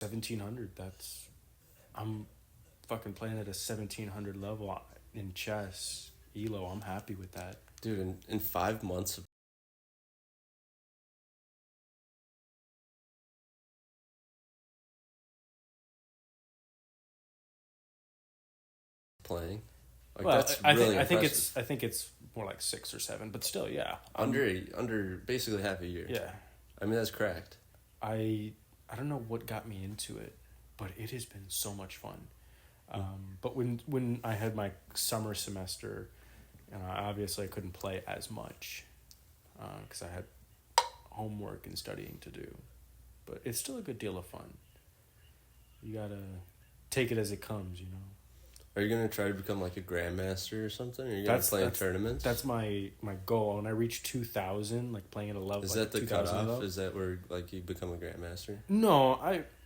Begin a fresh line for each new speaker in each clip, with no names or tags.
1700. I'm fucking playing at a 1700 level in chess. Elo, I'm happy with that.
Dude, in 5 months of playing, like
Well,
that's really
I think
impressive.
it's more like 6 or 7, but still, yeah.
Under basically half a year.
Yeah.
I mean, that's cracked.
I don't know what got me into it, but it has been so much fun. But when I had my summer semester, obviously I couldn't play as much because I had homework and studying to do. But it's still a good deal of fun. You gotta take it as it comes, you know.
Are you gonna try to become like a grandmaster or something? Are you gonna play in tournaments?
That's my goal. When I reach 2,000, like playing at a level,
Is
like
that the
2,000
cutoff?
level.
Is that where like you become a grandmaster?
No,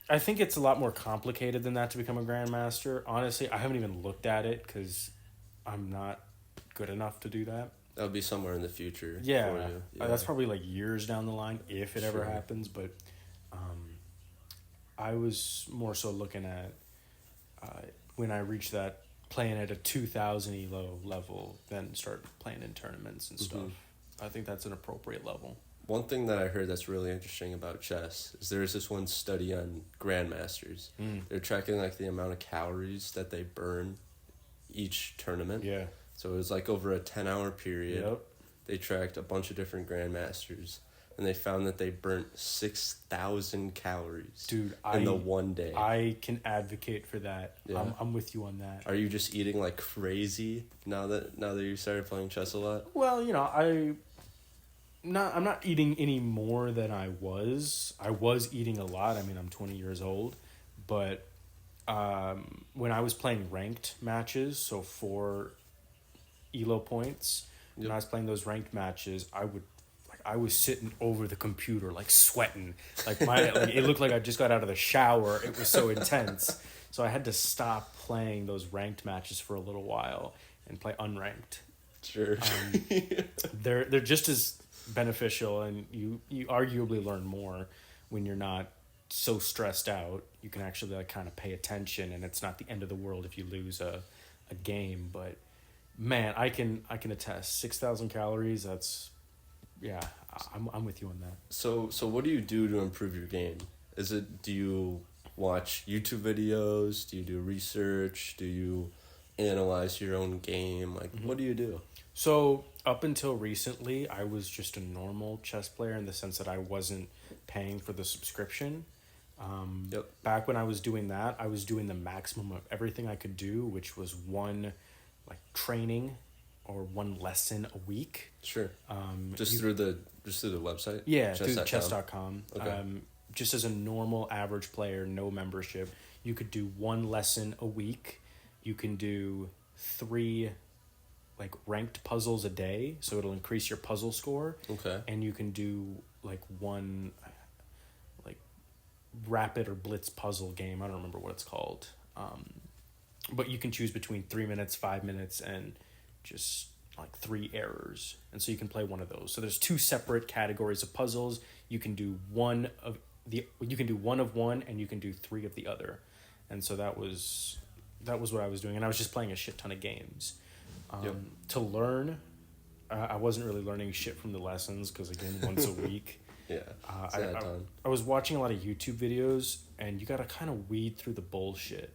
I think it's a lot more complicated than that to become a grandmaster. Honestly, I haven't even looked at it because I'm not good enough to do that.
That would be somewhere in the future.
Yeah,
For you. Yeah.
that's probably like years down the line if it ever happens. But I was more so looking at when I reach that playing at a 2,000 elo level, then start playing in tournaments and stuff. I think that's an appropriate level.
One thing that I heard that's really interesting about chess is there's this one study on grandmasters. They're tracking like the amount of calories that they burn each tournament.
Yeah.
So it was like over a 10-hour period.
Yep.
They tracked a bunch of different grandmasters, and they found that they burnt 6,000 calories.
Dude,
in the one day.
I can advocate for that.
Yeah.
I'm with you on that.
Are you just eating like crazy now that you started playing chess a lot?
Well, I'm not eating any more than I was. I was eating a lot. I mean, I'm 20 years old, but when I was playing ranked matches, so for elo points, when I was playing those ranked matches, I was sitting over the computer like sweating, like it looked like I just got out of the shower. It was so intense, so I had to stop playing those ranked matches for a little while and play unranked.
Sure.
They're just as beneficial, and you arguably learn more when you're not so stressed out. You can actually like kind of pay attention, and it's not the end of the world if you lose a game. But man, I can attest 6,000 calories. That's I'm with you on that.
So what do you do to improve your game? Do you watch YouTube videos? Do you do research? Do you analyze your own game? Like, what do you do?
So up until recently, I was just a normal chess player in the sense that I wasn't paying for the subscription. Back when I was doing that, I was doing the maximum of everything I could do, which was one like training or one lesson a week.
Sure. Through the website?
Yeah, through chess.com.
Okay.
Just as a normal average player, no membership, you could do one lesson a week. You can do 3 like ranked puzzles a day, so it'll increase your puzzle score.
Okay.
And you can do like one like rapid or blitz puzzle game. I don't remember what it's called. But you can choose between 3 minutes, 5 minutes, and just like 3 errors. And so you can play one of those. So there's 2 separate categories of puzzles. You can do one of one, and you can do 3 of the other. And so that was what I was doing, and I was just playing a shit ton of games. To learn, I wasn't really learning shit from the lessons because again, once a week.
Yeah.
I was watching a lot of YouTube videos, and you got to kind of weed through the bullshit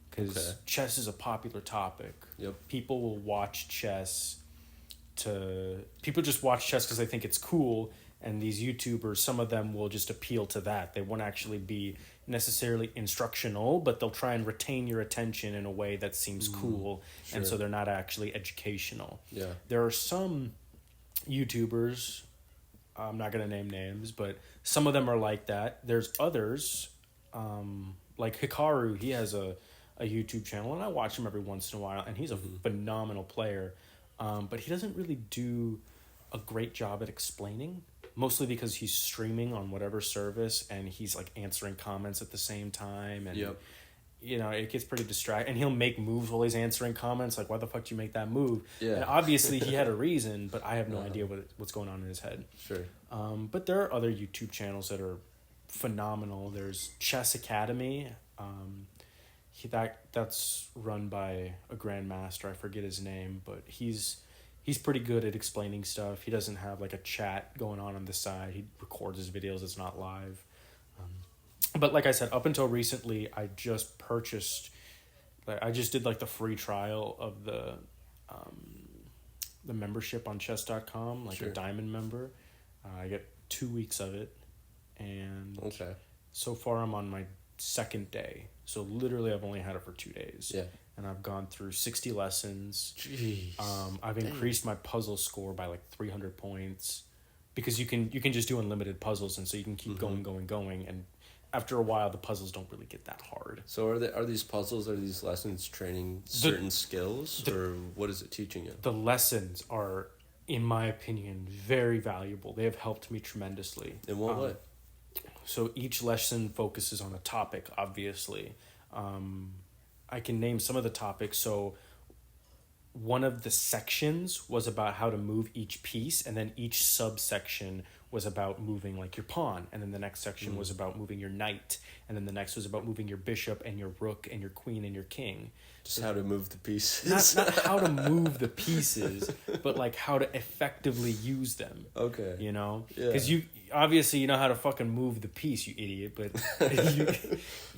because chess is a popular topic.
Yep.
People just watch chess because they think it's cool, and these YouTubers, some of them will just appeal to that. They won't actually be necessarily instructional, but they'll try and retain your attention in a way that seems cool, and so they're not actually educational.
Yeah.
There are some YouTubers, I'm not going to name names, but some of them are like that. There's others, like Hikaru, he has a YouTube channel, and I watch him every once in a while, and he's a phenomenal player, but he doesn't really do a great job at explaining, mostly because he's streaming on whatever service, and he's like answering comments at the same time, and it gets pretty distracting, and he'll make moves while he's answering comments, like, why the fuck did you make that move? And obviously he had a reason, but I have no idea what's going on in his head.
Sure.
But there are other YouTube channels that are phenomenal. There's Chess Academy. That's run by a grandmaster. I forget his name, but he's pretty good at explaining stuff. He doesn't have like a chat going on the side. He records his videos. It's not live. But like I said, up until recently, I just did like the free trial of the membership on chess.com, like a diamond member. I get 2 weeks of it, and so far I'm on my second day. So literally I've only had it for 2 days.
Yeah.
And I've gone through 60 lessons.
Jeez.
I've increased my puzzle score by like 300 points, because you can just do unlimited puzzles, and so you can keep going, and after a while the puzzles don't really get that hard.
So are these puzzles, are these lessons training certain skills, or what is it teaching you?
The lessons are, in my opinion, very valuable. They have helped me tremendously.
In what way?
So each lesson focuses on a topic, obviously. I can name some of the topics. So one of the sections was about how to move each piece, and then each subsection was about moving like your pawn, and then the next section was about moving your knight, and then the next was about moving your bishop and your rook and your queen and your king.
Just how to move the pieces.
Not how to move the pieces, but like how to effectively use them.
Okay.
You know?
Yeah.
Because you obviously you know how to fucking move the piece, you idiot, but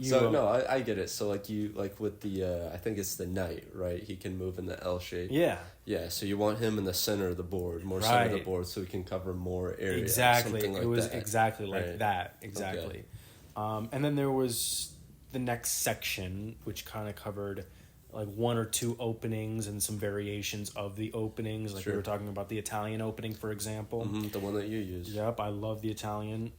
So I get it. So like with the I think it's the knight, right? He can move in the L shape.
Yeah.
Yeah, so you want him in the center of the board, more center of the board, so he can cover more area.
Exactly.
Like
it was
that.
exactly like
Right.
that. Exactly. Okay. And then there was the next section, which kind of covered like one or two openings and some variations of the openings. Like we were talking about the Italian opening, for example.
The one that you use.
Yep, I love the Italian.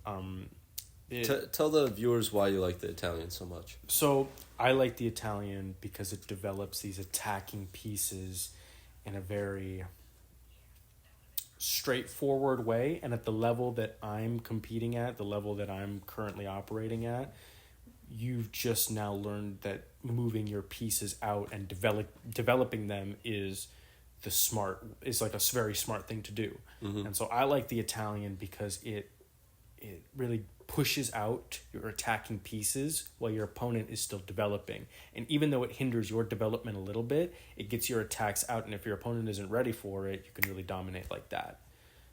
Tell the viewers why you like the Italian so much.
So I like the Italian because it develops these attacking pieces in a very straightforward way, and at the level that I'm competing at, the level that I'm currently operating at, you've just now learned that moving your pieces out and developing them is like a very smart thing to do. And so I like the Italian because it really pushes out your attacking pieces while your opponent is still developing. And even though it hinders your development a little bit, it gets your attacks out, and if your opponent isn't ready for it, you can really dominate like that.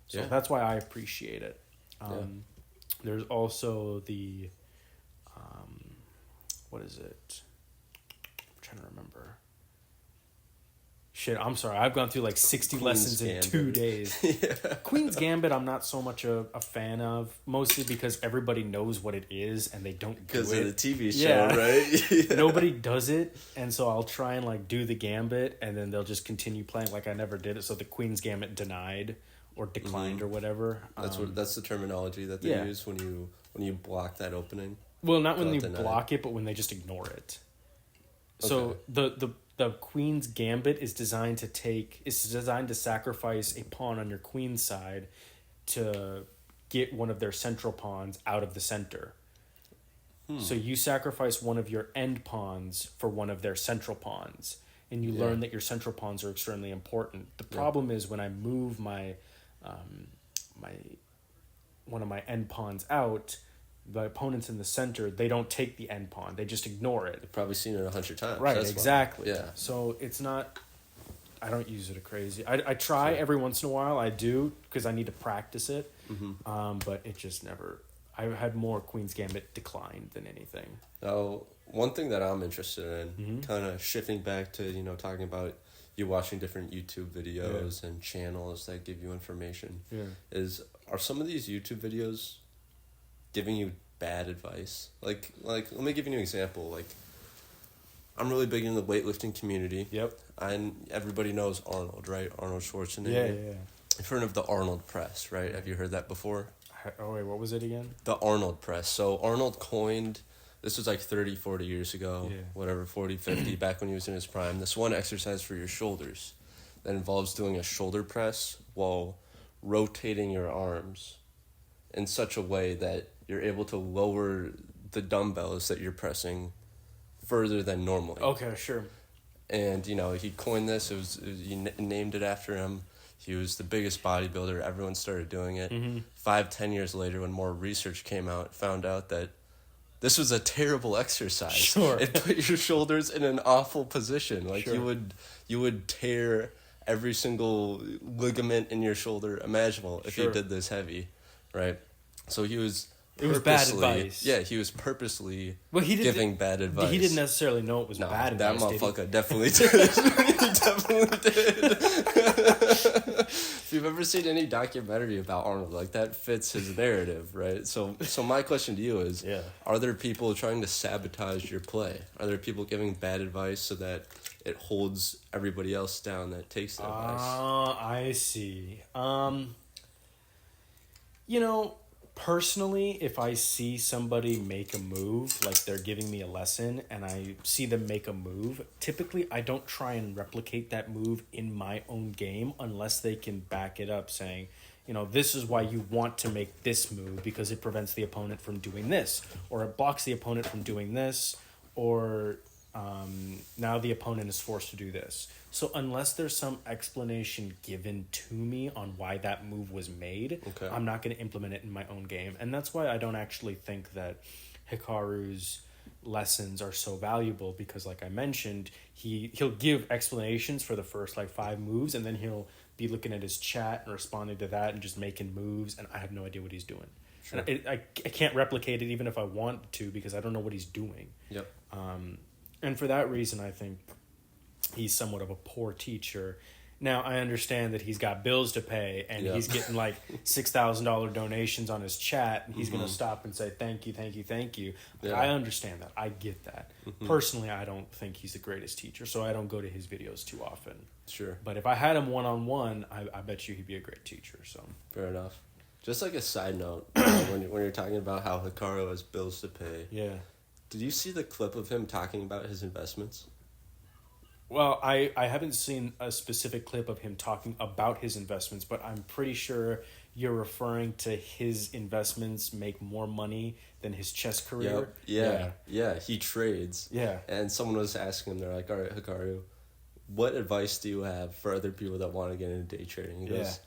So that's why I appreciate it. There's also the what is it? I'm trying to remember. Shit, I'm sorry. I've gone through like 60 lessons in 2 days. Queen's Gambit, I'm not so much a fan of, mostly because everybody knows what it is and they don't do it.
Because of the TV show, right?
Nobody does it, and so I'll try and like do the Gambit, and then they'll just continue playing like I never did it. So the Queen's Gambit denied or declined or whatever.
That's the terminology that they use when you block that opening.
Well, not when you block it, but when they just ignore it. So the Queen's Gambit is designed to sacrifice a pawn on your queen's side to get one of their central pawns out of the center. So you sacrifice one of your end pawns for one of their central pawns, and you learn that your central pawns are extremely important. The problem is when I move my one of my end pawns out, the opponents in the center, they don't take the end pawn. They just ignore it.
You've probably seen it 100 times.
Right, exactly.
Yeah.
So it's not... I don't use it a crazy... I try every once in a while. I do, because I need to practice it. But it just never... I had more Queen's Gambit declined than anything.
Now, one thing that I'm interested in, kind of shifting back to, talking about you watching different YouTube videos and channels that give you information, are some of these YouTube videos giving you bad advice? Like let me give you an example. Like, I'm really big in the weightlifting community. Yep. And everybody knows Arnold, right? Arnold Schwarzenegger. Yeah. You've heard of the Arnold press, right? Have you heard that before?
Oh, wait, what was it again?
The Arnold press. So Arnold coined, this was like 30, 40 years ago, whatever, 40, 50, back when he was in his prime, this one exercise for your shoulders that involves doing a shoulder press while rotating your arms in such a way that you're able to lower the dumbbells that you're pressing further than normally.
Okay, sure.
And, he coined this. He named it after him. He was the biggest bodybuilder. Everyone started doing it. 5-10 years later, when more research came out, found out that this was a terrible exercise.
Sure.
It put your shoulders in an awful position. Like
Sure.
you would tear every single ligament in your shoulder imaginable if you
Sure.
did this heavy, right? So he was.
It was bad
purposely-
advice.
Yeah, he was purposely
Well,
giving bad advice.
He didn't necessarily know it was bad
that
advice.
motherfucker definitely did. He definitely did. If you've ever seen any documentary about Arnold, like that fits his narrative, right? So my question to you is,
Yeah.
are there people trying to sabotage your play? Are there people giving bad advice so that it holds everybody else down that takes the advice?
I see. Personally, if I see somebody make a move, like they're giving me a lesson, and I see them make a move, typically I don't try and replicate that move in my own game unless they can back it up saying, this is why you want to make this move because it prevents the opponent from doing this, or it blocks the opponent from doing this, or now the opponent is forced to do this. So unless there's some explanation given to me on why that move was made,
Okay.
I'm not going to implement it in my own game. And that's why I don't actually think that Hikaru's lessons are so valuable, because like I mentioned, he'll give explanations for the first 5 moves, and then he'll be looking at his chat and responding to that and just making moves, and I have no idea what he's doing.
Sure.
And I can't replicate it even if I want to, because I don't know what he's doing.
Yep.
And for that reason, I think he's somewhat of a poor teacher. Now, I understand that he's got bills to pay, and
Yeah.
he's getting $6,000 donations on his chat, and he's going to stop and say, thank you, thank you, thank you.
Yeah.
I understand that. I get that. Personally, I don't think he's the greatest teacher, so I don't go to his videos too often.
Sure.
But if I had him one-on-one, I bet you he'd be a great teacher. So
Fair enough. Just like a side note, when you're talking about how Hikaru has bills to pay,
yeah.
did you see the clip of him talking about his investments?
Well, I haven't seen a specific clip of him talking about his investments, but I'm pretty sure you're referring to his investments make more money than his chess career.
Yep. Yeah. He trades.
Yeah.
And someone was asking him, they're like, all right, Hikaru, what advice do you have for other people that want to get into day trading? He goes,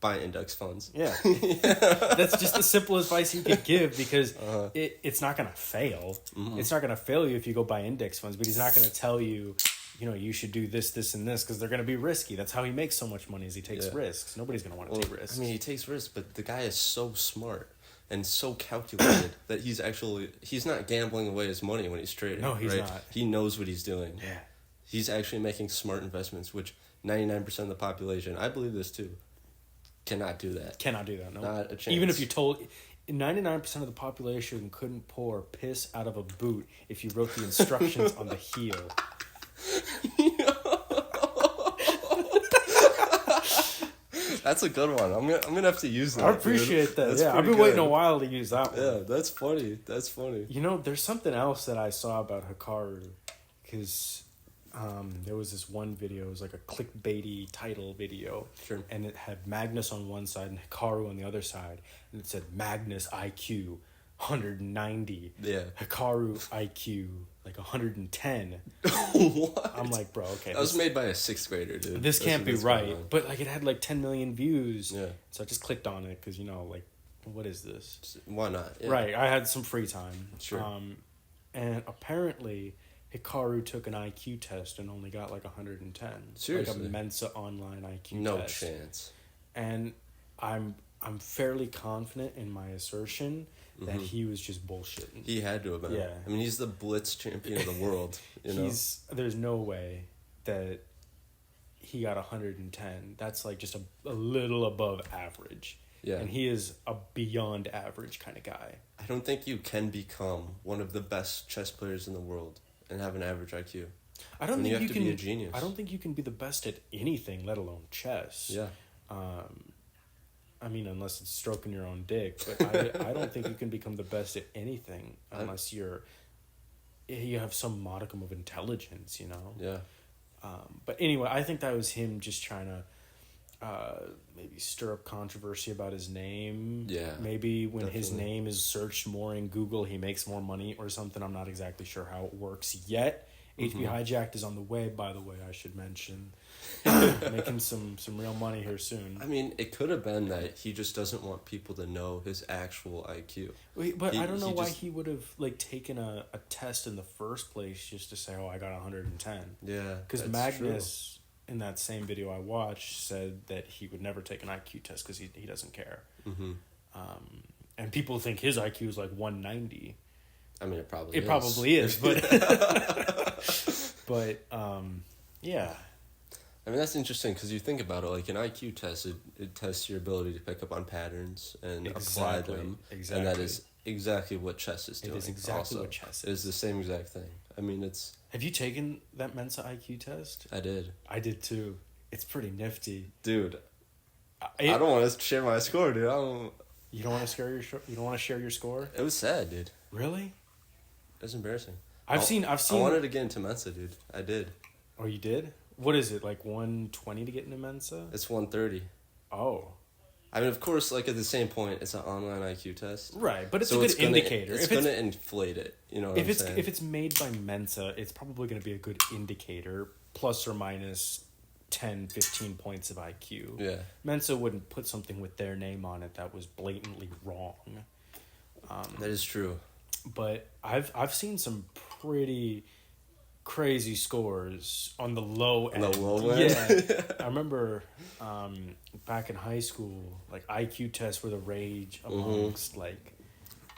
buy index funds.
Yeah. That's just the simple advice you could give, because it's not going to fail. It's not going to fail you if you go buy index funds, but he's not going to tell you, you should do this, this, and this, because they're going to be risky. That's how he makes so much money, is he takes risks. Nobody's going to want to take risks.
I mean, he takes risks, but the guy is so smart and so calculated that he's not gambling away his money when he's trading.
No, he's
right?
not.
He knows what he's doing.
Yeah.
He's actually making smart investments, which 99% of the population, I believe this too, cannot do that.
Cannot do that, no.
Not a chance.
Even if you told... 99% of the population couldn't pour piss out of a boot if you wrote the instructions on the heel.
That's a good one. I'm gonna have to use that.
I appreciate that.
That's
Yeah, I've been
pretty
waiting a
good.
while to use that one.
Yeah, that's funny. That's funny.
There's something else that I saw about Hikaru, because there was this one video. It was like a clickbaity title video.
Sure.
And it had Magnus on one side and Hikaru on the other side. And it said Magnus IQ 190.
Yeah.
Hikaru IQ 110.
What?
I'm like, bro, okay.
That was made by a 6th grader, dude.
This can't be
what's
right.
going on.
But it had 10 million views.
Yeah.
So I just clicked on it because, what is this?
Why not? Yeah.
Right. I had some free time.
Sure.
And apparently Hikaru took an IQ test and only got 110.
Seriously?
Like a Mensa online IQ
No
test.
chance.
And I'm fairly confident in my assertion that he was just bullshitting.
He had to have been.
Yeah.
I mean, he's the blitz champion of the world.
There's no way that he got 110. That's just a little above average.
Yeah.
And he is a beyond average kind of guy.
I don't think you can become one of the best chess players in the world and have an average IQ.
I don't think
you have
you
to
can
be a genius.
I don't think you can be the best at anything, let alone chess.
Yeah.
I mean, unless it's stroking your own dick, but I don't think you can become the best at anything unless you have some modicum of intelligence,
Yeah.
But anyway, I think that was him just trying to maybe stir up controversy about his name.
Yeah,
Maybe when his
definitely.
name is searched more in Google, he makes more money or something. I'm not exactly sure how it works yet. HB Hijacked is on the way, by the way, I should mention. Making some real money here soon.
I mean, it could have been that he just doesn't want people to know his actual IQ.
But I don't know why he would have like taken a test in the first place just to say, oh, I got 110.
Yeah,
because Magnus, in that same video I watched, said that he would never take an IQ test because he doesn't care. Mm-hmm. And people think his IQ is like 190.
I mean, it probably is,
but yeah.
I mean, that's interesting because you think about it, like an IQ test, it tests your ability to pick up on patterns and apply them. Exactly. And that is exactly what chess is doing.
It is exactly what chess is.
It is the same exact thing. I mean, it's...
Have you taken that Mensa IQ test?
I did.
I did too. It's pretty nifty.
Dude, I don't want to share my score, dude.
You don't want to share your score?
It was sad, dude.
Really?
It was embarrassing.
I've seen.
I wanted to get into Mensa, dude. I did.
Oh, you did? What is it, like 120 to get into Mensa?
It's 130.
Oh.
I mean, of course, like at the same point, it's an online IQ test.
Right, but it's a good indicator.
It's going to inflate it, you know what I'm saying?
If it's made by Mensa, it's probably going to be a good indicator, plus or minus 10, 15 points of IQ.
Yeah.
Mensa wouldn't put something with their name on it that was blatantly wrong.
That is true.
But I've seen some pretty crazy scores on the low end.
On the low end?
Yeah. I remember back in high school, like IQ tests were the rage amongst like,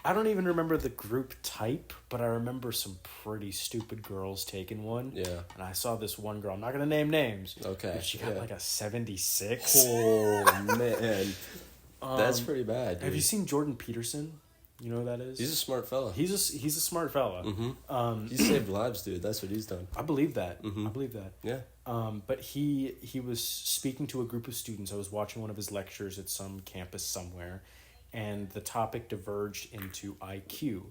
I don't even remember the group type, but I remember some pretty stupid girls taking one.
Yeah.
And I saw this one girl, I'm not going to name names.
Okay.
But she got like a 76.
Oh, man. That's pretty bad, dude.
Have you seen Jordan Peterson? You know who that is?
He's a smart fella.
He's a smart fella.
Mm-hmm. He saved lives, dude. That's what he's done.
I believe that. Mm-hmm. I believe that.
Yeah.
But he was speaking to a group of students. I was watching one of his lectures at some campus somewhere, and the topic diverged into IQ.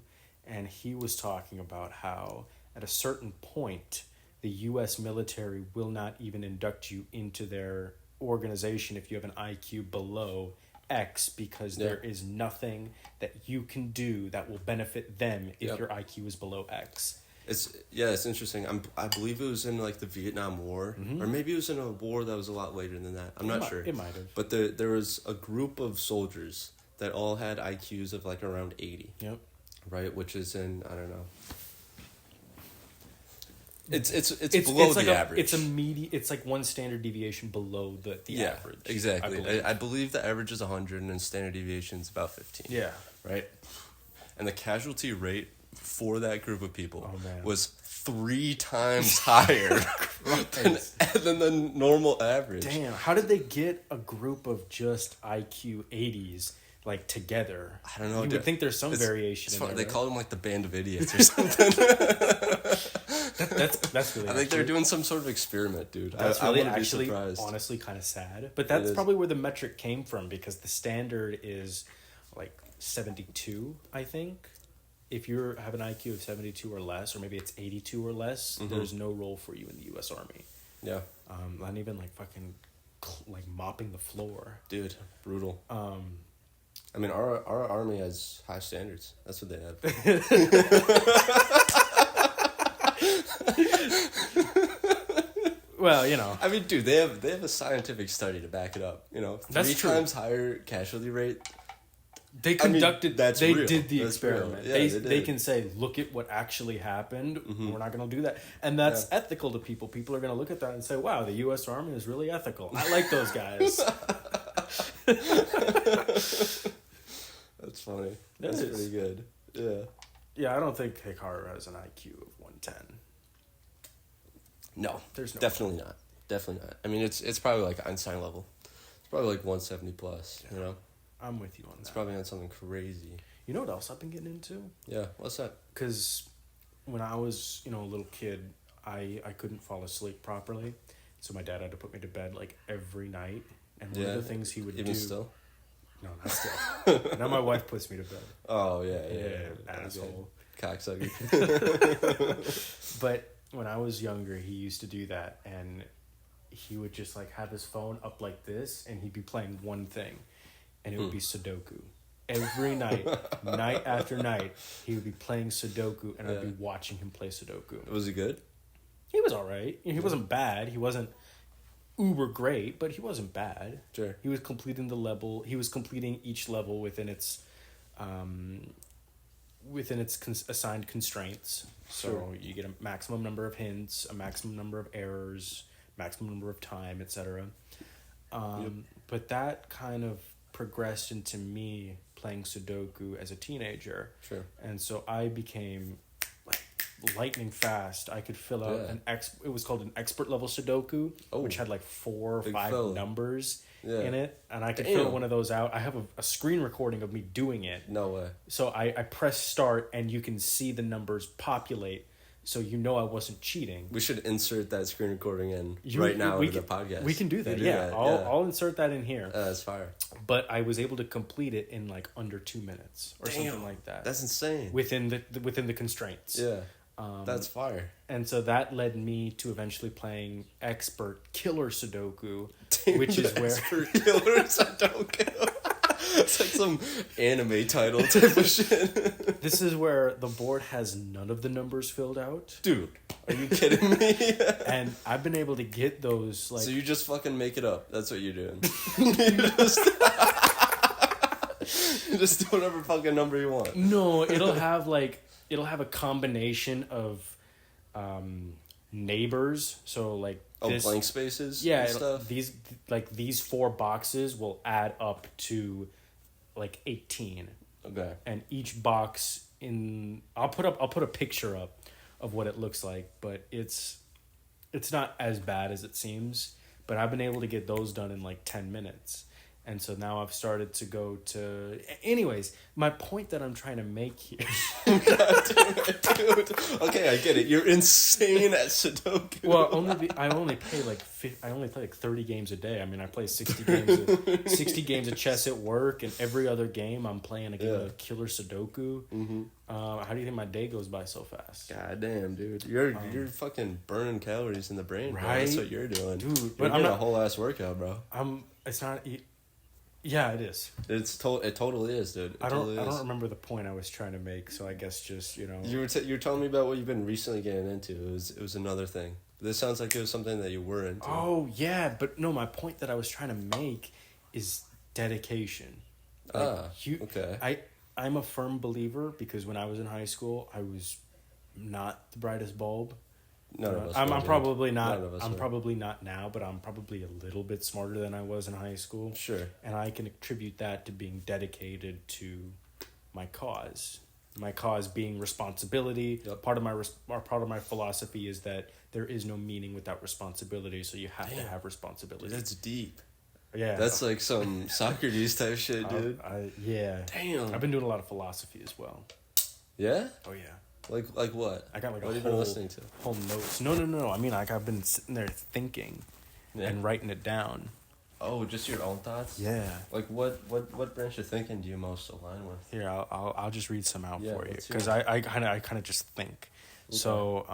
And he was talking about how at a certain point, the U.S. military will not even induct you into their organization if you have an IQ below X, because there is nothing that you can do that will benefit them if your IQ is below X.
It's interesting. I believe it was in like the Vietnam War, or maybe it was in a war that was a lot later than that. I'm not sure.
It might have.
But there was a group of soldiers that all had IQs of like around 80.
Yep.
Right, which is in, I don't know. It's below the average.
It's like one standard deviation below the average.
Exactly. I believe the average is 100 and standard deviation is about 15.
Yeah.
Right? And the casualty rate for that group of people was 3 times higher than the normal average.
Damn. How did they get a group of just IQ 80s like together?
I don't know.
You would think there's some variation in there.
They call them like the band of idiots or something.
That's really.
I think they're doing some sort of experiment, dude.
That's
I
really
wouldn't be
actually,
surprised.
honestly, kind of sad. But that's probably where the metric came from, because the standard is like 72, I think. If you have an IQ of 72 or less, or maybe it's 82 or less, there's no role for you in the U.S. Army.
Yeah.
Not even like fucking like mopping the floor.
Dude, brutal. I mean, our army has high standards. That's what they have.
Well, you know.
I mean, dude, they have a scientific study to back it up. You know,
That's
3 times higher casualty rate.
They conducted. They
real.
did the
That's
experiment.
Yeah,
they can say, look at what actually happened. We're not going to do that, and that's ethical to people. People are going to look at that and say, "Wow, the U.S. Army is really ethical. I like those guys."
That's funny.
That's
pretty good. Yeah.
Yeah, I don't think Hikaru has an IQ of 110.
No,
there's no
definitely not. Definitely not. I mean, it's probably like Einstein level. It's probably like 170 plus. Yeah. You know.
I'm with you on that.
It's probably on something crazy.
You know what else I've been getting into?
Yeah, what's that?
Because when I was, a little kid, I couldn't fall asleep properly, so my dad had to put me to bed like every night. And one of the things he would do.
Even still?
No, not still. Now my wife puts me to bed.
Oh yeah,
asshole,
cocksucker.
But when I was younger, he used to do that, and he would just like have his phone up like this, and he'd be playing one thing. And it would be Sudoku. Every night, night after night, he would be playing Sudoku, and I'd be watching him play Sudoku.
Was he good?
He was all right. He wasn't bad. He wasn't uber great, but he wasn't bad.
Sure.
He was completing the level. He was completing each level within its assigned constraints. So
Sure.
you get a maximum number of hints, a maximum number of errors, maximum number of time, etc. But that kind of progressed into me playing Sudoku as a teenager.
Sure.
And so I became like lightning fast. I could fill out it was called an expert level Sudoku, which had like 4 or 5 numbers in it, and I could fill one of those out. I have a screen recording of me doing it.
No way.
So I press start and you can see the numbers populate, so you know I wasn't cheating.
We should insert that screen recording in right now into the podcast.
We can do that. I'll insert that in here.
That's fire.
But I was able to complete it in like under 2 minutes or something like that.
That's insane.
Within the constraints.
Yeah. That's fire.
And so that led me to eventually playing expert killer Sudoku, which is where
expert killer Sudoku. It's like some anime title type of shit.
This is where the board has none of the numbers filled out.
Dude, are you kidding me?
And I've been able to get those like.
So you just fucking make it up. That's what you're doing. You just do whatever fucking number you want.
No, it'll have a combination of neighbors. So like
blank spaces.
Yeah,
and stuff.
These 4 boxes will add up to like 18.
Okay.
And each box I'll put a picture up of what it looks like, but it's not as bad as it seems. But I've been able to get those done in like 10 minutes. And so now I've started to go to... Anyways, my point that I'm trying to make here...
God damn it, dude. Okay, I get it. You're insane at Sudoku.
Well, I only play like 30 games a day. I mean, I play 60 games of chess at work, and every other game I'm playing a game of killer Sudoku. Mm-hmm. How do you think my day goes by so fast?
God damn, dude. You're fucking burning calories in the brain, bro.
Right?
That's what you're doing.
Dude,
but I'm not a whole ass workout, bro.
It's not... Yeah, it is.
It totally is, dude.
I don't remember the point I was trying to make, so I guess just, you know.
You were telling me about what you've been recently getting into. It was another thing. This sounds like it was something that you were into.
Oh, yeah, but no, my point that I was trying to make is dedication.
Okay.
I'm a firm believer because when I was in high school, I was not the brightest bulb.
None of us.
I'm probably not. I'm probably not now, but I'm probably a little bit smarter than I was in high school.
Sure.
And I can attribute that to being dedicated to my cause. My cause being responsibility.
Yep.
Part of my philosophy is that there is no meaning without responsibility, so you have to have responsibility.
Dude, that's deep.
Yeah.
That's like some Socrates type shit, dude.
Yeah.
Damn.
I've been doing a lot of philosophy as well.
Yeah?
Oh, yeah.
Like what?
I got like
what
a
have you been listening to?
Whole notes. No. I mean, like I've been sitting there thinking and writing it down.
Oh, just your own thoughts?
Yeah.
Like what branch of thinking do you most align with?
Here, I'll just read some out for you because
hear
I kind of just think. Okay. So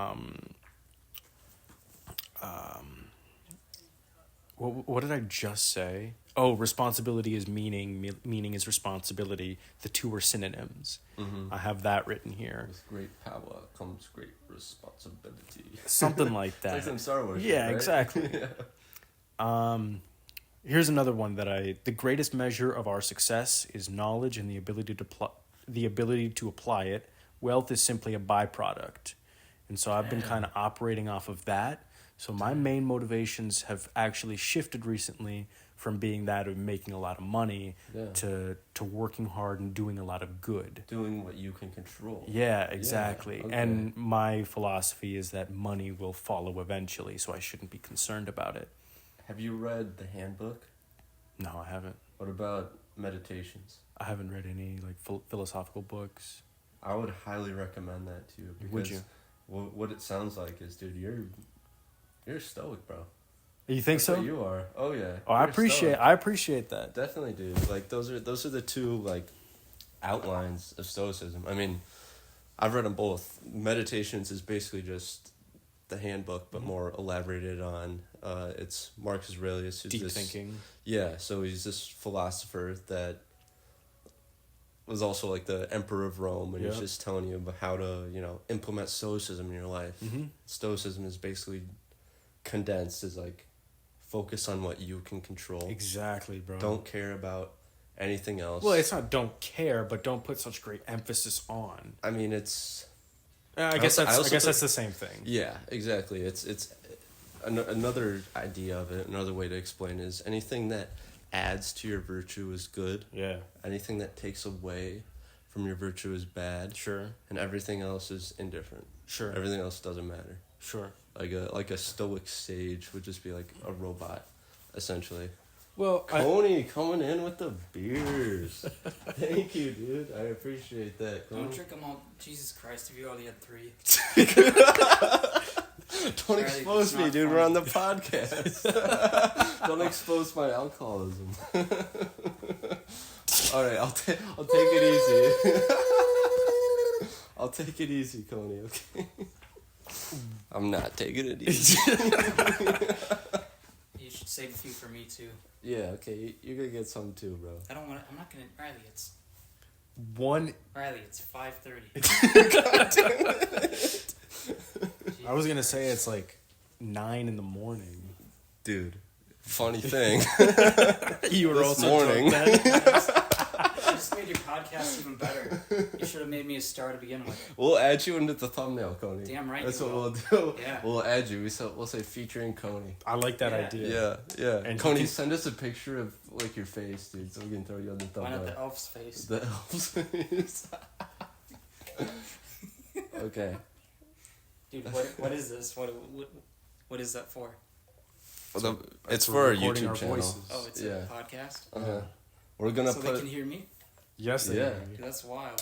what did I just say? Oh, responsibility is meaning. Meaning is responsibility. The two are synonyms. Mm-hmm. I have that written here.
With great power comes great responsibility.
Something like that.
It's like some Star Wars.
Yeah,
shit, right?
exactly. Yeah. Here's another one that the greatest measure of our success is knowledge and the ability to apply it. Wealth is simply a byproduct. And so I've been kind of operating off of that. So my main motivations have actually shifted recently from being that of making a lot of money to working hard and doing a lot of good.
Doing what you can control.
Yeah, exactly.
Yeah, okay.
And my philosophy is that money will follow eventually, so I shouldn't be concerned about it.
Have you read The Handbook?
No, I haven't.
What about Meditations?
I haven't read any like philosophical books.
I would highly recommend that to you. Because
would you?
What it sounds like is, dude, you're stoic, bro.
You think
That's
so?
What you are. Oh yeah.
Oh, I appreciate that.
Definitely, dude. Like those are the two like outlines of stoicism. I mean, I've read them both. Meditations is basically just The Handbook, but more elaborated on. It's Marcus Aurelius, who's
deep thinking.
Yeah, so he's this philosopher that was also like the emperor of Rome, and he's just telling you about how to, you know, implement stoicism in your life. Stoicism is basically condensed as like focus on what you can control.
Exactly, bro.
Don't care about anything else.
Well, it's not don't care, but don't put such great emphasis on.
I mean, it's.
I guess that's the same thing.
Yeah, exactly. It's another idea of it. Another way to explain it is anything that adds to your virtue is good.
Yeah.
Anything that takes away from your virtue is bad.
Sure.
And everything else is indifferent.
Sure.
Everything else doesn't matter.
Sure.
Like a stoic sage would just be like a robot, essentially.
Well,
Kony coming in with the beers. Thank you, dude. I appreciate that.
Don't drink them all. Jesus Christ, if you already had 3.
Don't expose me, dude. Funny. We're on the podcast. Don't expose my alcoholism. All right, I'll take it easy. I'll take it easy, Kony. Okay. I'm not taking it easy.
You should save a few for me too.
Yeah. Okay. You're gonna get some too, bro.
I don't want. I'm not gonna. Riley, it's. It's 5:30.
I was gonna say it's like 9 a.m.
Dude, funny thing.
You were
this
also
morning.
I just made your podcast even better. You should have made me a star to begin with.
We'll add you into the thumbnail, Kony.
Damn right.
That's what
will.
we'll do.
Yeah.
We'll add you. We'll say featuring Kony.
I like that idea.
Yeah.
And
Kony, send us a picture of like your face, dude, so we can throw you on the thumbnail.
Why not the elf's face?
The elf's face. Okay.
Dude, what is this? What is that for?
Well, it's for our YouTube channel.
Voices.
Oh, it's a podcast?
Uh-huh. We're gonna
so
put.
they can hear me?
Yes, they
Yeah.
are.
Dude, that's wild.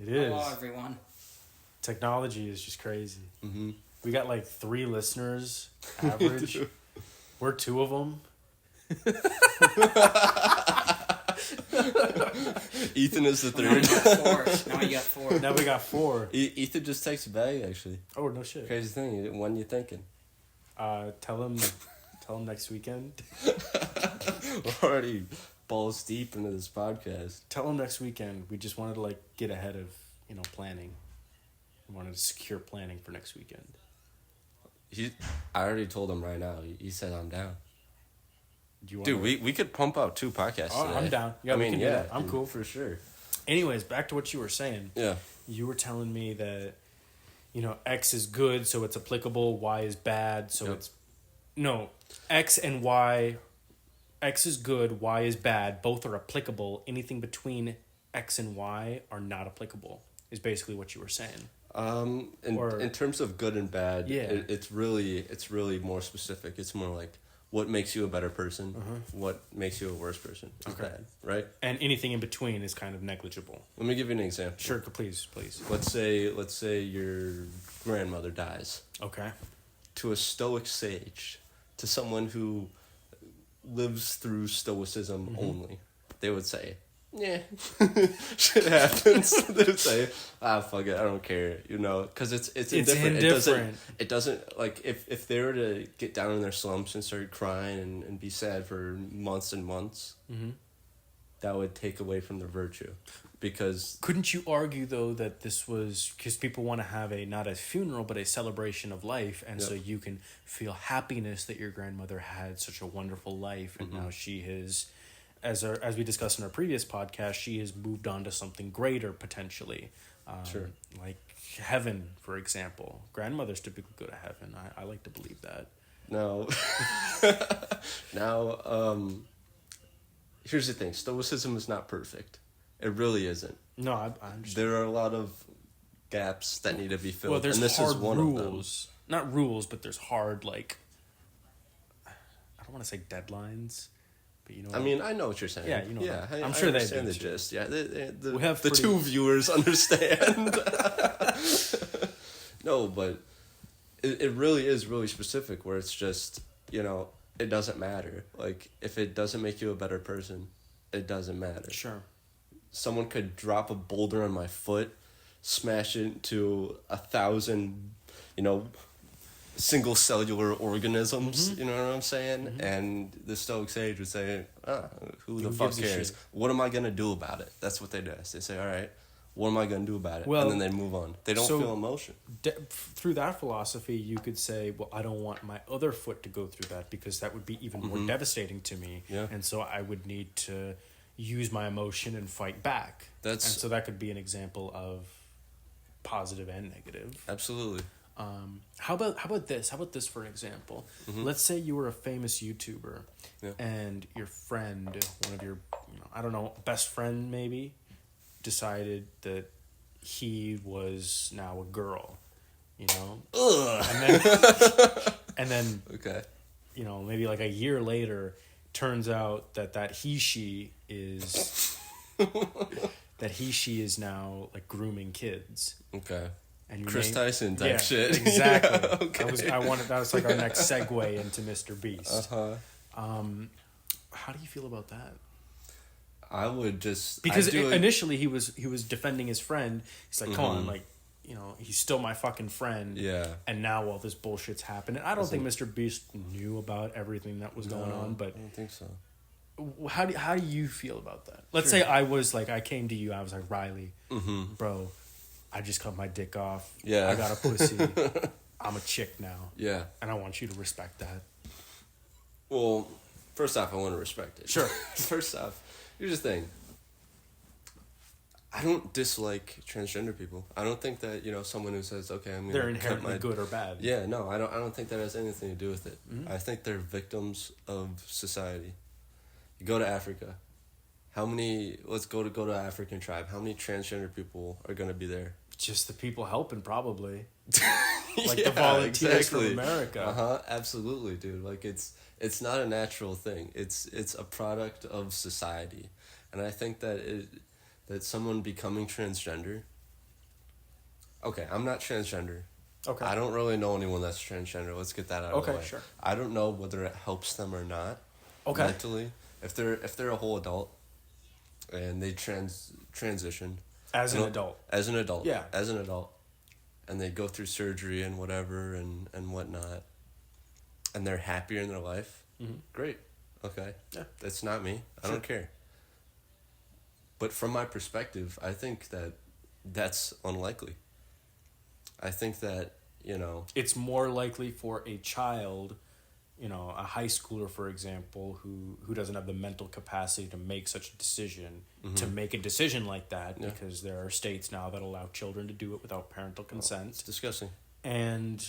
It is.
Hello, everyone.
Technology is just crazy.
Mm-hmm.
We got like 3 listeners average. We're 2 of them.
Ethan is the
Well,
third.
now you got 4.
Now we got 4.
Ethan just texted back, actually.
Oh, no shit.
Crazy thing. When you thinking?
Tell him next weekend.
We're already balls deep into this podcast.
Tell him next weekend. We just wanted to like get ahead of, planning. We wanted to secure planning for next weekend.
I already told him right now. He said I'm down.
Dude,
we could pump out 2 podcasts today.
I'm down. Yeah, we can do that. I'm
dude,
cool.
for sure.
Anyways, back to what you were saying.
Yeah.
You were telling me that, X is good, so it's applicable. Y is bad, so it's... No, X and Y... X is good, Y is bad. Both are applicable. Anything between X and Y are not applicable, is basically what you were saying.
In terms of good and bad,
yeah.
It's really more specific. It's more like what makes you a better person, what makes you a worse person is bad, right?
And anything in between is kind of negligible.
Let me give you an example.
Sure, please.
Let's say your grandmother dies.
Okay.
To a stoic sage, to someone who lives through stoicism only, they would say, yeah, shit happens. They would say, fuck it, I don't care, because it's indifferent. It doesn't like if they were to get down in their slumps and start crying and be sad for months and months, that would take away from their virtue. Because
couldn't you argue though that this was because people want to have not a funeral but a celebration of life, and so you can feel happiness that your grandmother had such a wonderful life, and now she has, as we discussed in our previous podcast, she has moved on to something greater potentially.
Sure.
Like heaven, for example. Grandmothers typically go to heaven. I like to believe that.
No. Now, here's the thing. Stoicism is not perfect. It really isn't.
No, I understand.
There are a lot of gaps that need to be filled,
well, there's
and this
hard
is one
rules.
of them.
Not rules, but there's hard, I don't want to say deadlines, but you know.
I mean, I know what you're saying.
Yeah,
Yeah,
I'm sure they
understand
do
the
too.
gist. Yeah,
We have
the 2 viewers understand. No, but it really is really specific. Where it's just it doesn't matter. Like if it doesn't make you a better person, it doesn't matter.
Sure.
Someone could drop a boulder on my foot, smash it into 1,000, single cellular organisms, you know what I'm saying? And the Stoic sage would say, who the fuck cares? What am I going to do about it? That's what they do. They say, all right, what am I going to do about it? Well, and then they move on. They don't feel emotion.
Through that philosophy, you could say, well, I don't want my other foot to go through that because that would be even more devastating to me.
Yeah.
And so I would need to use my emotion and fight back. And so that could be an example of positive and negative.
Absolutely.
How about this? How about this for an example? Let's say you were a famous YouTuber, and your friend, one of your, I don't know, best friend maybe, decided that he was now a girl,
Ugh.
and then
okay,
maybe like a year later, turns out that he/she is now like grooming kids.
Okay.
And
Chris Tyson type shit.
Exactly.
Yeah, okay.
That was like our next segue into Mr. Beast. How do you feel about that?
I would just
because initially he was defending his friend. He's like, come on, like, he's still my fucking friend.
Yeah.
And now all this bullshit's happened. And I don't think Mr. Beast knew about everything that was going on, but
I don't think so.
How do you feel about that? Let's say I was like, I came to you, I was like, Riley, bro, I just cut my dick off.
Yeah.
I got a pussy. I'm a chick now.
Yeah.
And I want you to respect that.
Well, first off, I want to respect it.
Sure.
First off, here's the thing. I don't dislike transgender people. I don't think that, someone who says, okay, I'm going to
they're inherently good or bad.
Yeah, no, I don't think that has anything to do with it. I think they're victims of society. You go to Africa. Let's go to African tribe. How many transgender people are going to be there?
Just the people helping, probably. Like the volunteers from America.
Absolutely, dude. Like it's not a natural thing. It's a product of society. And I think that someone becoming transgender. Okay, I'm not transgender.
Okay.
I don't really know anyone that's transgender. Let's get that out of the way.
Okay, sure.
I don't know whether it helps them or not.
Okay.
Mentally. If they're a whole adult and they transition
as an adult.
Yeah. As an adult. And they go through surgery and whatever and whatnot. And they're happier in their life. Great. Okay.
Yeah.
That's not me. I don't care. But from my perspective, I think that that's unlikely. I think that,
it's more likely for a child, a high schooler, for example, who doesn't have the mental capacity to make such a decision, to make a decision like that, because there are states now that allow children to do it without parental consent.
It's disgusting.
And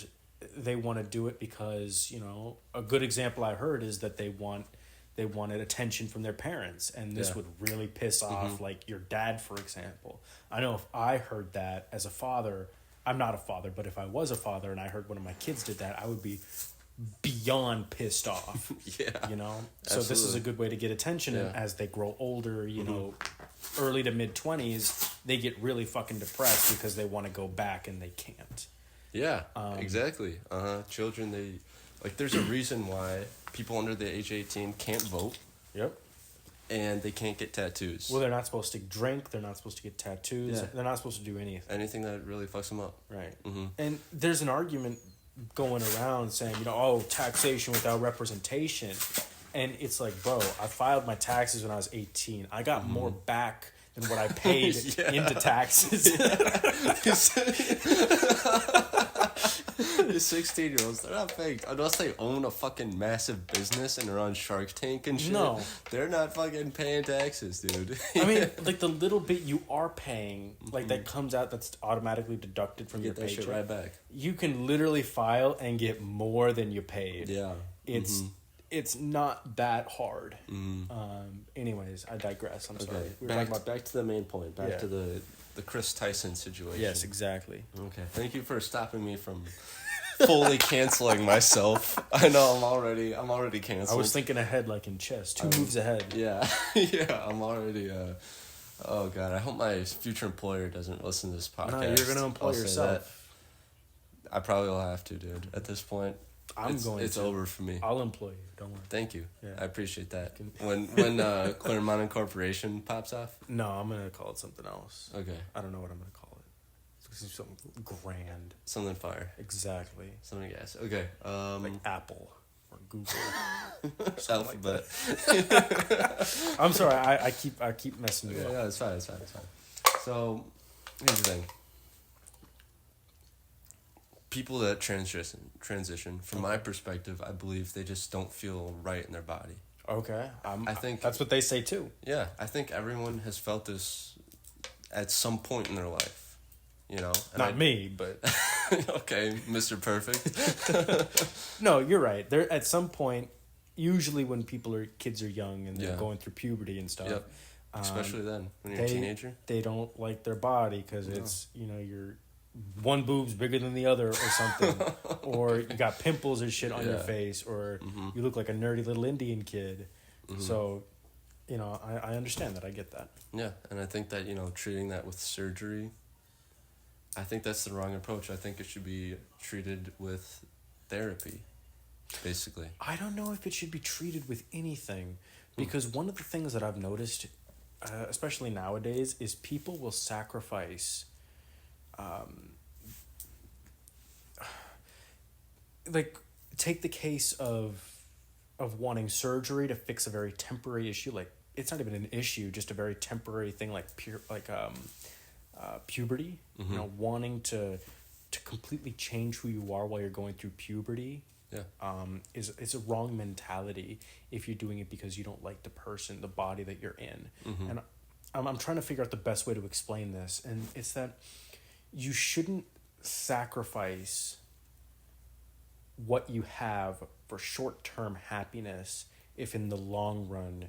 they want to do it because, a good example I heard is that they wanted attention from their parents, and this would really piss off, like, your dad, for example. I know if I heard that as a father, I'm not a father, but if I was a father and I heard one of my kids did that, I would be beyond pissed off.
Yeah.
So
Absolutely.
this is a good way to get attention, and as they grow older, early to mid-20s, they get really fucking depressed because they want to go back and they can't.
Yeah, exactly. Children, there's a reason why people under the age of 18 can't vote.
Yep.
And they can't get tattoos.
Well, they're not supposed to drink. They're not supposed to get tattoos. Yeah. They're not supposed to do anything.
Anything that really fucks them up.
Right. And there's an argument going around saying, taxation without representation. And it's like, bro, I filed my taxes when I was 18. I got more back than what I paid into taxes.
These 16-year-olds, they're not paying, unless they own a fucking massive business and are on Shark Tank and shit.
No.
They're not fucking paying taxes, dude.
I mean, like, the little bit you are paying, like, that comes out that's automatically deducted from your paycheck.
Get that shit right back.
You can literally file and get more than you paid.
Yeah.
It's not that hard. Anyways, I digress. I'm sorry.
Back to the main point. Back to the Chris Tyson situation.
Yes, exactly.
Okay. Thank you for stopping me from fully canceling myself. I know I'm already canceled.
I was thinking ahead, like in chess, 2 moves ahead.
Yeah. I'm already. Oh God, I hope my future employer doesn't listen to this podcast.
No, you're gonna employ yourself.
I probably will have to, dude. At this point, it's over for me.
I'll employ you. Don't worry.
Thank you.
Yeah.
I appreciate that. When Claremont Incorporation pops off?
No, I'm gonna call it something else.
Okay.
I don't know what I'm gonna call it. It's Something grand.
Something fire.
Exactly.
Something gas. Okay.
Like Apple or Google.
Alphabet.
I'm sorry. I keep messing you up.
Yeah, it's fine. So, here's the thing. People that transition, from my perspective, I believe they just don't feel right in their body.
Okay.
I think
that's what they say too.
Yeah, I think everyone has felt this at some point in their life, you know?
Not me, but...
Okay, Mr. Perfect.
No, you're right. There at some point, usually when kids are young and they're going through puberty and stuff.
Yep. Especially then, when you're a teenager.
They don't like their body because it's, you're... one boob's bigger than the other or something, or you got pimples or shit on your face, or you look like a nerdy little Indian kid. So, I understand that. I get that.
Yeah, and I think that, treating that with surgery, I think that's the wrong approach. I think it should be treated with therapy, basically.
I don't know if it should be treated with anything, because one of the things that I've noticed, especially nowadays, is people will sacrifice... like, take the case of wanting surgery to fix a very temporary issue. Like, it's not even an issue, just a very temporary thing, like puberty. Wanting to completely change who you are while you're going through puberty.
Yeah.
Is a wrong mentality if you're doing it because you don't like the person, the body that you're in. And I'm trying to figure out the best way to explain this, and it's that you shouldn't sacrifice what you have for short-term happiness if in the long run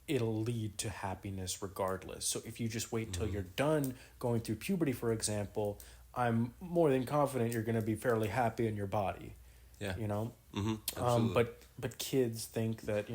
it'll lead to happiness regardless. So if you just wait till you're done going through puberty, for example, I'm more than confident you're going to be fairly happy in your body.
Yeah.
Absolutely. But kids think that,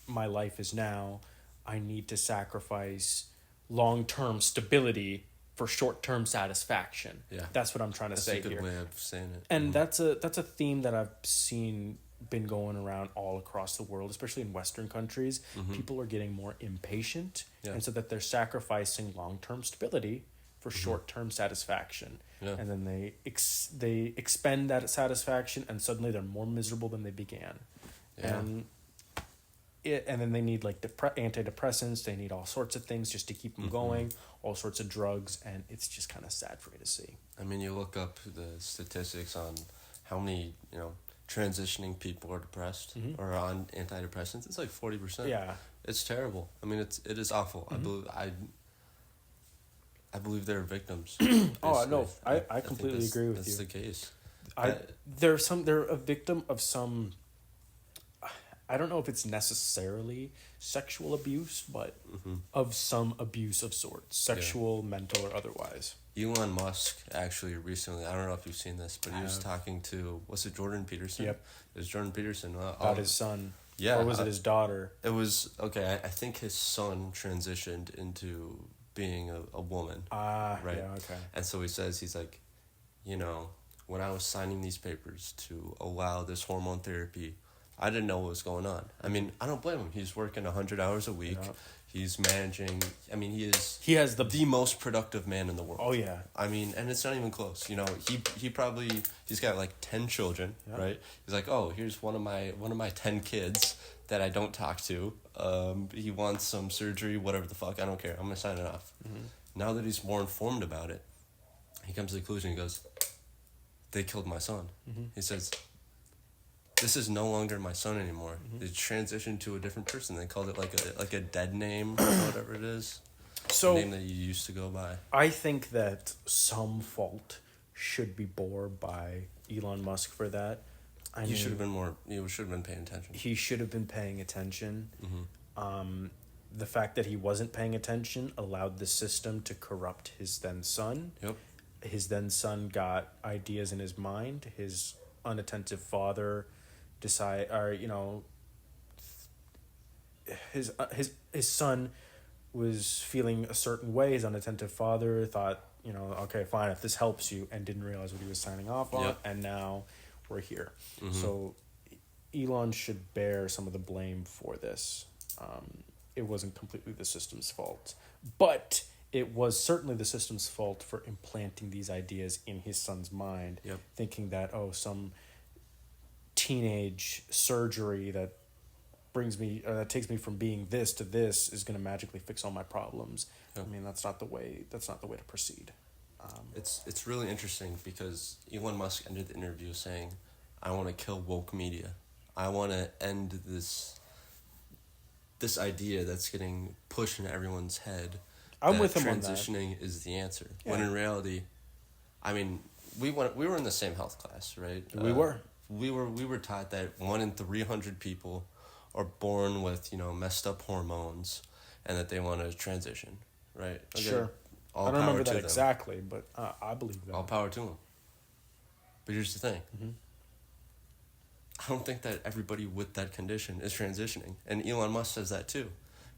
my life is now, I need to sacrifice long-term stability for short-term satisfaction.
Yeah.
That's what I'm trying to say here.
That's a good way of saying it.
And that's a theme that I've seen been going around all across the world, especially in Western countries. People are getting more impatient, and so that they're sacrificing long-term stability for short-term satisfaction.
Yeah.
And then they expend that satisfaction, and suddenly they're more miserable than they began.
Yeah.
And then they need like antidepressants. They need all sorts of things just to keep them going. All sorts of drugs, and it's just kind of sad for me to see.
I mean, you look up the statistics on how many transitioning people are depressed or on antidepressants. It's like 40%.
Yeah,
it's terrible. I mean, it is awful. I believe they're victims.
Oh no, I completely agree with you.
That's the case.
They're a victim of some. I don't know if it's necessarily sexual abuse, but of some abuse of sorts, sexual, mental, or otherwise.
Elon Musk actually recently, I don't know if you've seen this, but he was talking to, was it Jordan Peterson?
Yep.
It was Jordan Peterson.
About his son.
Yeah.
Or was it his daughter?
It was, okay, I think his son transitioned into being a woman. Right?
Yeah, okay.
And so he says, he's like, when I was signing these papers to allow this hormone therapy, I didn't know what was going on. I mean, I don't blame him. He's working 100 hours a week. Yeah. He's managing. I mean, he has the most productive man in the world.
Oh yeah.
I mean, and it's not even close. He's got like 10 children, right? He's like, oh, here's one of my 10 kids that I don't talk to. He wants some surgery, whatever the fuck. I don't care. I'm gonna sign it off. Now that he's more informed about it, he comes to the conclusion. He goes, they killed my son. He says, this is no longer my son anymore. They transitioned to a different person. They called it like a dead name or whatever it is. So the name that you used to go by.
I think that some fault should be bore by Elon Musk for that.
You should have been paying attention.
He should have been paying attention. The fact that he wasn't paying attention allowed the system to corrupt his then son.
Yep.
His then son got ideas in his mind. His unattentive father his son was feeling a certain way. His unattentive father thought, okay, fine, if this helps you, and didn't realize what he was signing off on.
Yep.
And now we're here. So Elon should bear some of the blame for this. It wasn't completely the system's fault, but it was certainly the system's fault for implanting these ideas in his son's mind, thinking that, some teenage surgery that that takes me from being this to this is going to magically fix all my problems. I mean, that's not the way to proceed.
It's really interesting because Elon Musk ended the interview saying, I want to kill woke media. I want to end this idea that's getting pushed into everyone's head.
I'm with him on that.
Transitioning is the answer. Yeah. When in reality, I mean, we were in the same health class, right?
We were.
We were taught that 1 in 300 people are born with, messed up hormones and that they want to transition, right? Okay.
Sure. I don't remember that exactly, but I believe that.
All power to them. But here's the thing. Mm-hmm. I don't think that everybody with that condition is transitioning. And Elon Musk says that too.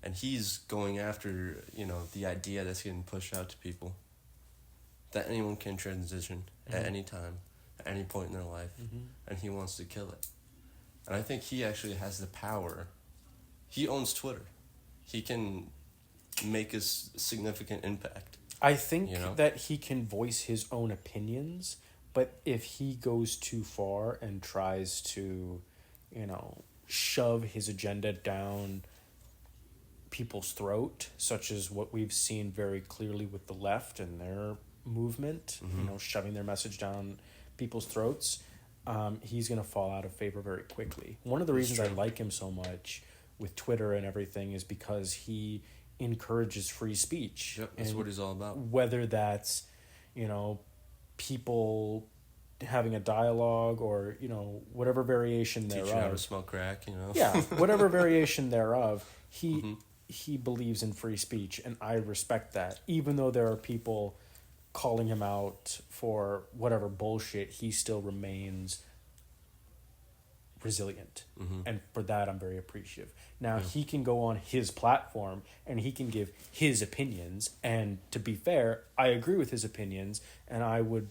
And he's going after, the idea that's getting pushed out to people. That anyone can transition at any time, at any point in their life. Mm-hmm. And he wants to kill it. And I think he actually has the power. He owns Twitter. He can make a significant impact.
I think that he can voice his own opinions, but if he goes too far and tries to, shove his agenda down people's throat, such as what we've seen very clearly with the left and their movement, shoving their message down people's throats, he's going to fall out of favor very quickly. One of the reasons I like him so much with Twitter and everything is because he encourages free speech.
Yep, that's what he's all about.
Whether that's, people having a dialogue or, whatever variation thereof.
Teach you how to smoke crack,
Yeah, whatever variation thereof, he believes in free speech, and I respect that. Even though there are people calling him out for whatever bullshit, he still remains resilient. Mm-hmm. And for that, I'm very appreciative. Now, he can go on his platform and he can give his opinions. And to be fair, I agree with his opinions, and I would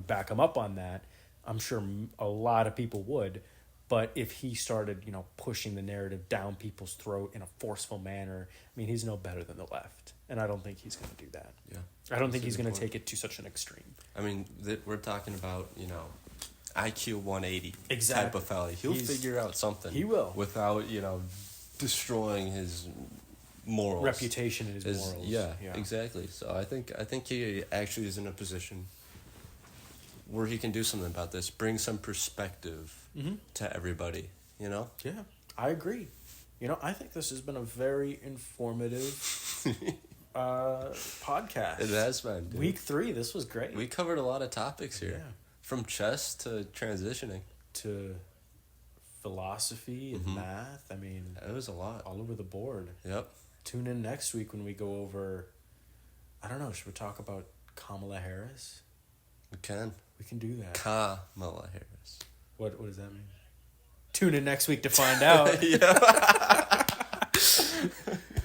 back him up on that. I'm sure a lot of people would. But if he started, pushing the narrative down people's throat in a forceful manner, I mean, he's no better than the left. And I don't think he's going to do that.
Yeah.
I don't think he's going to take it to such an extreme.
I mean, we're talking about, IQ 180 type of fella. He'll figure out something.
He will.
Without, destroying his morals.
Reputation and his morals.
Yeah, exactly. So I think he actually is in a position where he can do something about this, bring some perspective to everybody, Yeah,
I agree. I think this has been a very informative podcast.
It has been, dude.
Week 3, this was great.
We covered a lot of topics here. Yeah. From chess to transitioning.
To philosophy and math. I mean...
It was a lot.
All over the board.
Yep.
Tune in next week when we go over... I don't know, should we talk about Kamala Harris?
We can.
We can do that.
Kamala Harris.
What does that mean? Tune in next week to find out.
Yeah.